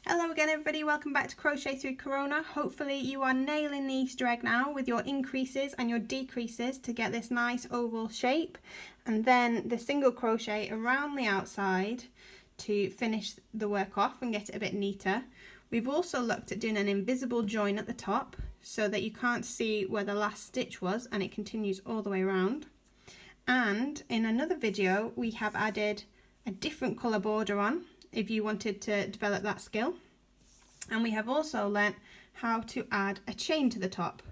Hello again everybody, welcome back to Crochet Through Corona. Hopefully you are nailing the Easter egg now with your increases and your decreases to get this nice oval shape, and then the single crochet around the outside to finish the work off and get it a bit neater. We've also looked at doing an invisible join at the top so that you can't see where the last stitch was and it continues all the way around. And in another video we have added a different colour border on if you wanted to develop that skill. And we have also learnt how to add a chain to the top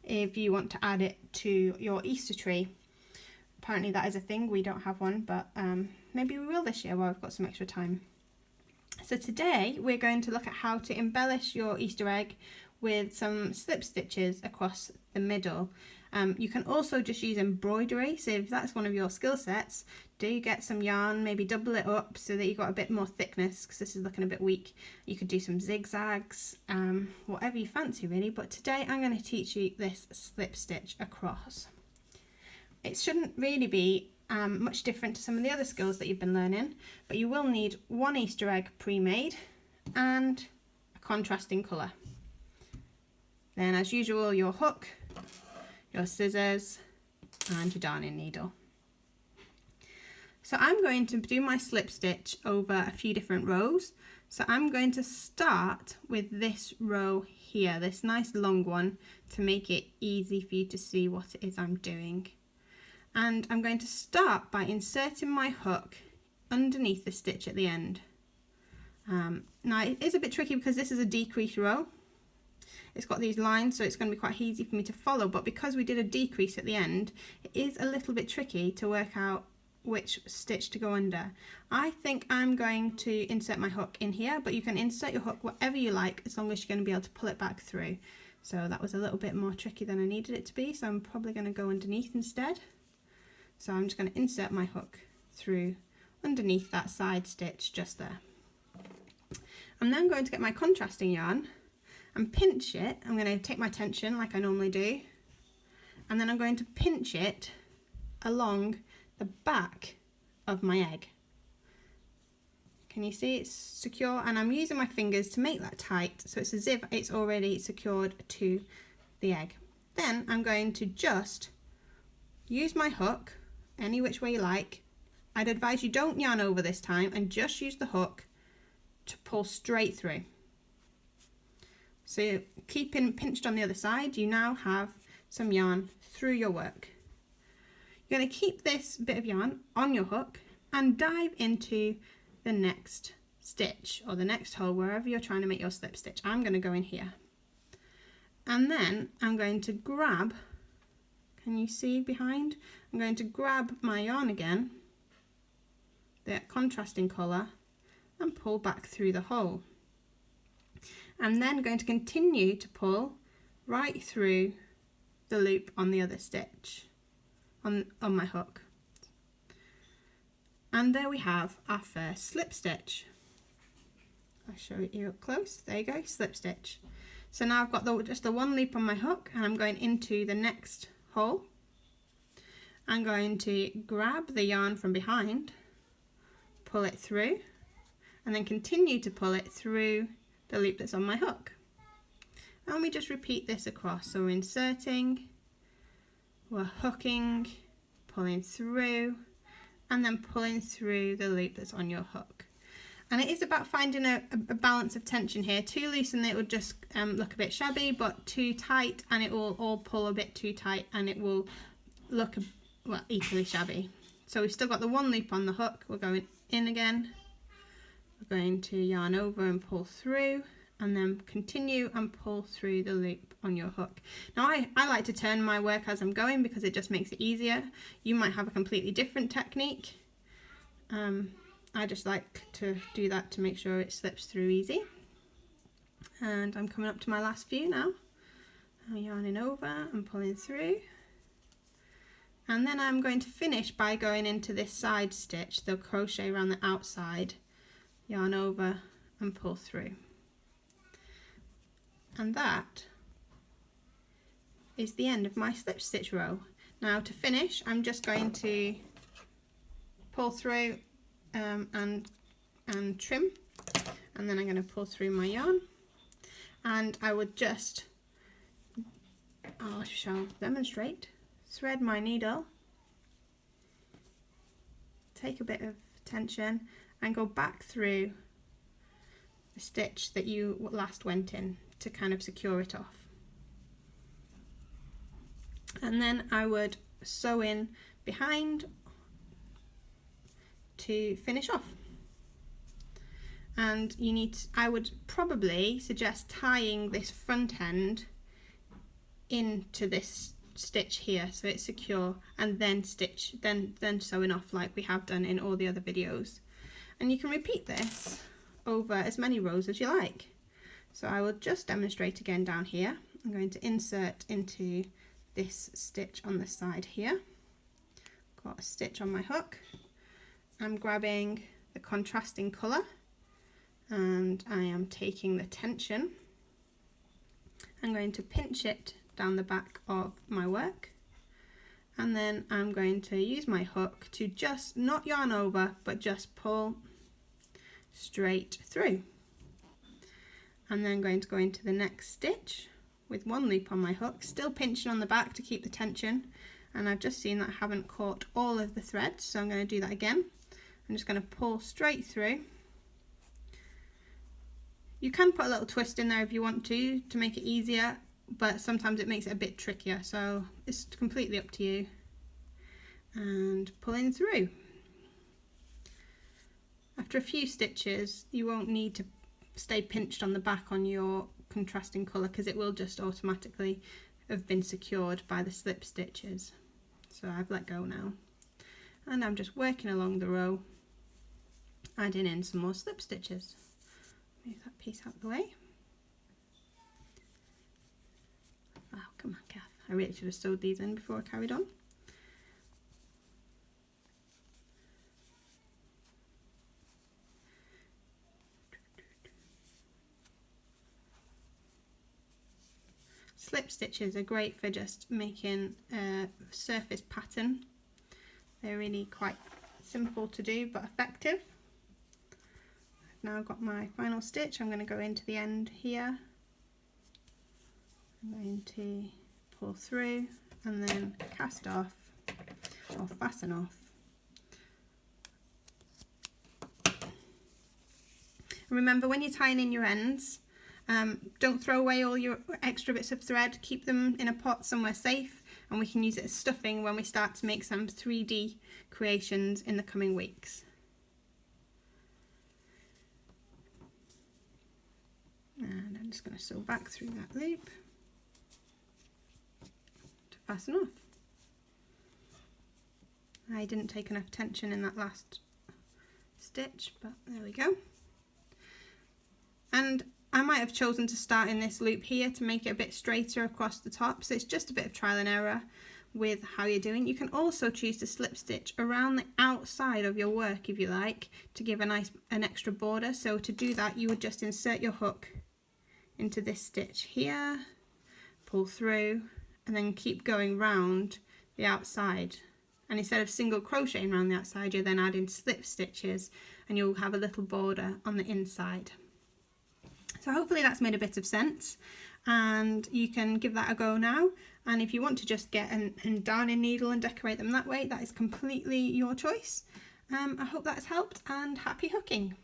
if you want to add it to your Easter tree. Apparently that is a thing, we don't have one, but maybe we will this year while we've got some extra time. So today we're going to look at how to embellish your Easter egg with some slip stitches across the middle. You can also just use embroidery, so if that's one of your skill sets, do get some yarn, maybe double it up so that you've got a bit more thickness because this is looking a bit weak. You could do some zigzags, whatever you fancy really, but today I'm going to teach you this slip stitch across. It shouldn't really be much different to some of the other skills that you've been learning, but you will need one Easter egg pre-made and a contrasting colour. Then as usual, your hook, your scissors and your darning needle. So I'm going to do my slip stitch over a few different rows. So I'm going to start with this row here, this nice long one, to make it easy for you to see what it is I'm doing. And I'm going to start by inserting my hook underneath the stitch at the end. Now it is a bit tricky because this is a decrease row. It's got these lines, so it's going to be quite easy for me to follow, but because we did a decrease at the end, it is a little bit tricky to work out which stitch to go under. I think I'm going to insert my hook in here, but you can insert your hook whatever you like as long as you're going to be able to pull it back through. So that was a little bit more tricky than I needed it to be, so I'm probably going to go underneath instead. So I'm just going to insert my hook through underneath that side stitch just there. I'm then going to get my contrasting yarn and pinch it. I'm going to take my tension like I normally do, and then I'm going to pinch it along the back of my egg. Can you see it's secure? And I'm using my fingers to make that tight so it's as if it's already secured to the egg. Then I'm going to just use my hook any which way you like. I'd advise you don't yarn over this time and just use the hook to pull straight through. So keeping pinched on the other side, you now have some yarn through your work. You're going to keep this bit of yarn on your hook and dive into the next stitch or the next hole, wherever you're trying to make your slip stitch. I'm going to go in here. And then I'm going to grab, can you see behind? I'm going to grab my yarn again, the contrasting colour, and pull back through the hole. I'm then going to continue to pull right through the loop on the other stitch on my hook. And there we have our first slip stitch. I'll show it you up close. There you go, slip stitch. So now I've got just the one loop on my hook and I'm going into the next hole. I'm going to grab the yarn from behind, pull it through, and then continue to pull it through the loop that's on my hook. And we just repeat this across. So we're inserting, we're hooking, pulling through, and then pulling through the loop that's on your hook. And it is about finding a balance of tension here. Too loose and it will just look a bit shabby, but too tight and it will all pull a bit too tight and it will look equally shabby. So we've still got the one loop on the hook. We're going in again. We're going to yarn over and pull through, and then continue and pull through the loop on your hook. Now I like to turn my work as I'm going because it just makes it easier. You might have a completely different technique. I just like to do that to make sure it slips through easy. And I'm coming up to my last few now. I'm yarning over and pulling through. And then I'm going to finish by going into this side stitch, the crochet around the outside, yarn over and pull through. And that is the end of my slip stitch row. Now to finish, I'm just going to pull through and trim and then I'm going to pull through my yarn, and I would just, I shall demonstrate, thread my needle, take a bit of tension and go back through the stitch that you last went in to kind of secure it off. And then I would sew in behind to finish off. And you need to, I would probably suggest tying this front end into this stitch here so it's secure, and then stitch, then sewing off like we have done in all the other videos. And you can repeat this over as many rows as you like. So I will just demonstrate again down here. I'm going to insert into this stitch on the side here. Got a stitch on my hook. I'm grabbing the contrasting colour and I am taking the tension. I'm going to pinch it down the back of my work, and then I'm going to use my hook to just not yarn over but just pull straight through. And then I'm going to go into the next stitch with one loop on my hook, still pinching on the back to keep the tension, and I've just seen that I haven't caught all of the threads, so I'm going to do that again. I'm just going to pull straight through. You can put a little twist in there if you want to make it easier, but sometimes it makes it a bit trickier, so it's completely up to you. And pulling through. After a few stitches, you won't need to stay pinched on the back on your contrasting colour, because it will just automatically have been secured by the slip stitches. So I've let go now, and I'm just working along the row, adding in some more slip stitches. Move that piece out of the way. Oh, come on, Kath. I really should have sewed these in before I carried on. Slip stitches are great for just making a surface pattern. They're really quite simple to do but effective. I've now got my final stitch. I'm going to go into the end here. I'm going to pull through and then cast off or fasten off. And remember, when you're tying in your ends, don't throw away all your extra bits of thread. Keep them in a pot somewhere safe, and we can use it as stuffing when we start to make some 3D creations in the coming weeks. And I'm just going to sew back through that loop to fasten off. I didn't take enough tension in that last stitch, but there we go. And I might have chosen to start in this loop here to make it a bit straighter across the top, so it's just a bit of trial and error with how you're doing. You can also choose to slip stitch around the outside of your work if you like, to give an extra border. So to do that, you would just insert your hook into this stitch here, pull through, and then keep going round the outside. And instead of single crocheting around the outside, you're then adding slip stitches, and you'll have a little border on the inside. So hopefully that's made a bit of sense, and you can give that a go now. And if you want to just get a darning needle and decorate them that way, that is completely your choice. I hope that's helped, and happy hooking.